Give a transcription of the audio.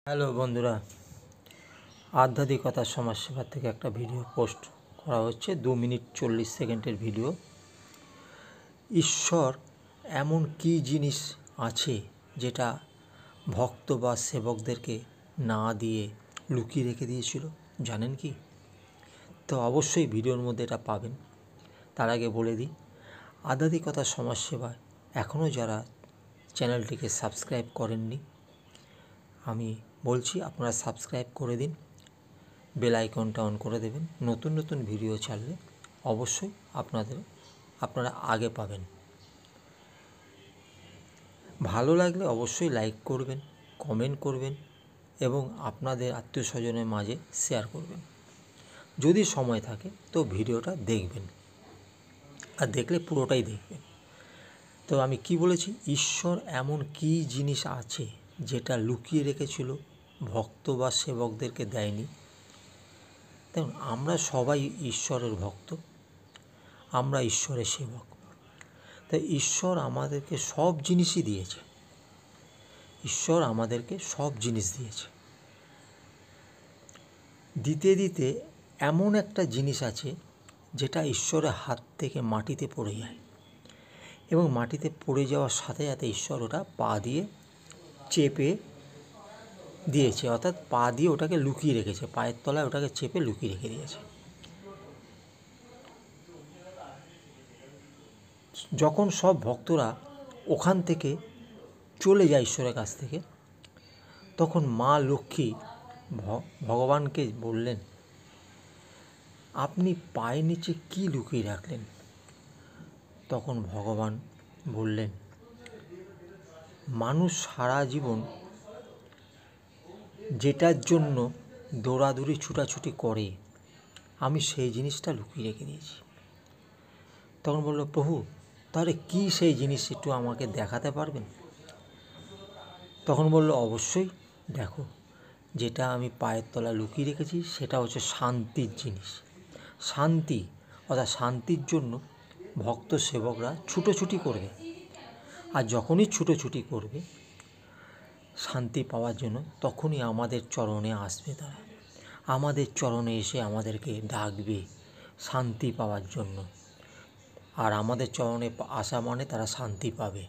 Hello বন্ধুরা, আধ্যাত্মিকতার সমাজসেবা থেকে একটা ভিডিও পোস্ট করা হচ্ছে। 2 মিনিট 40 সেকেন্ডের ভিডিও। ঈশ্বর এমন কী জিনিস আছে যেটা ভক্ত বা সেবকদেরকে না দিয়ে লুকিয়ে রেখে দিয়েছিল, জানেন কি? তো অবশ্যই ভিডিওর মধ্যে এটা পাবেন। তার আগে বলে দিই, আধ্যাত্মিকতার সমাজসেবায় এখনও যারা চ্যানেলটিকে সাবস্ক্রাইব করেননি, আমি বলছি আপনারা সাবস্ক্রাইব করে দিন, বেল আইকনটা অন করে দেবেন। নতুন নতুন ভিডিও ছাড়লে অবশ্যই আপনারা আগে পাবেন। ভালো লাগলে অবশ্যই লাইক করবেন, কমেন্ট করবেন এবং আপনাদের আত্মীয় স্বজনের মাঝে শেয়ার করবেন। যদি সময় থাকে তো ভিডিওটা দেখবেন, আর দেখলে পুরোটাই দেখবেন। তো আমি কি বলেছি, ঈশ্বর এমন কী জিনিস আছে যেটা লুকিয়ে রেখেছিল, ভক্ত বা সেবকদেরকে দেয়নি। দেখুন, আমরা সবাই ঈশ্বরের ভক্ত, আমরা ঈশ্বরের সেবক। তাই ঈশ্বর আমাদেরকে সব জিনিসই দিয়েছে। ঈশ্বর আমাদেরকে সব জিনিস দিয়েছে। দিতে দিতে এমন একটা জিনিস আছে যেটা ঈশ্বরের হাত থেকে মাটিতে পড়ে যায়, এবং মাটিতে পড়ে যাওয়ার সাথে সাথে ঈশ্বর ওটা পা দিয়ে চেপে দিয়েছে, অর্থাৎ পা দিয়ে ওটাকে লুকিয়ে রেখেছে, পায়ের তলায় ওটাকে চেপে লুকিয়ে রেখে দিয়েছে। যখন সব ভক্তরা ওখান থেকে চলে যায় ঈশ্বরের কাছ থেকে, তখন মা লক্ষ্মী ভগবানকে বললেন, আপনি পায়ের নিচে কী লুকিয়ে রাখলেন? তখন ভগবান বললেন, মানুষ সারা জীবন যেটার জন্য দৌড়াদৌড়ি ছুটাছুটি করে, আমি সেই জিনিসটা লুকিয়ে রেখে দিয়েছি। তখন বলল, প্রভু তাহলে কী সেই জিনিস, একটু আমাকে দেখাতে পারবেন? তখন বলল, অবশ্যই দেখো, যেটা আমি পায়ের তলায় লুকিয়ে রেখেছি সেটা হচ্ছে শান্তির জিনিস। শান্তি, অর্থাৎ শান্তির জন্য ভক্ত সেবকরা ছুটোছুটি করবে, আর যখনই ছুটোছুটি করবে শান্তি পাওয়ার জন্য, তখনই আমাদের চরণে আসবে তারা। আমাদের চরণে এসে আমাদেরকে ডাকবে শান্তি পাওয়ার জন্য, আর আমাদের চরণে আসা মানে তারা শান্তি পাবে।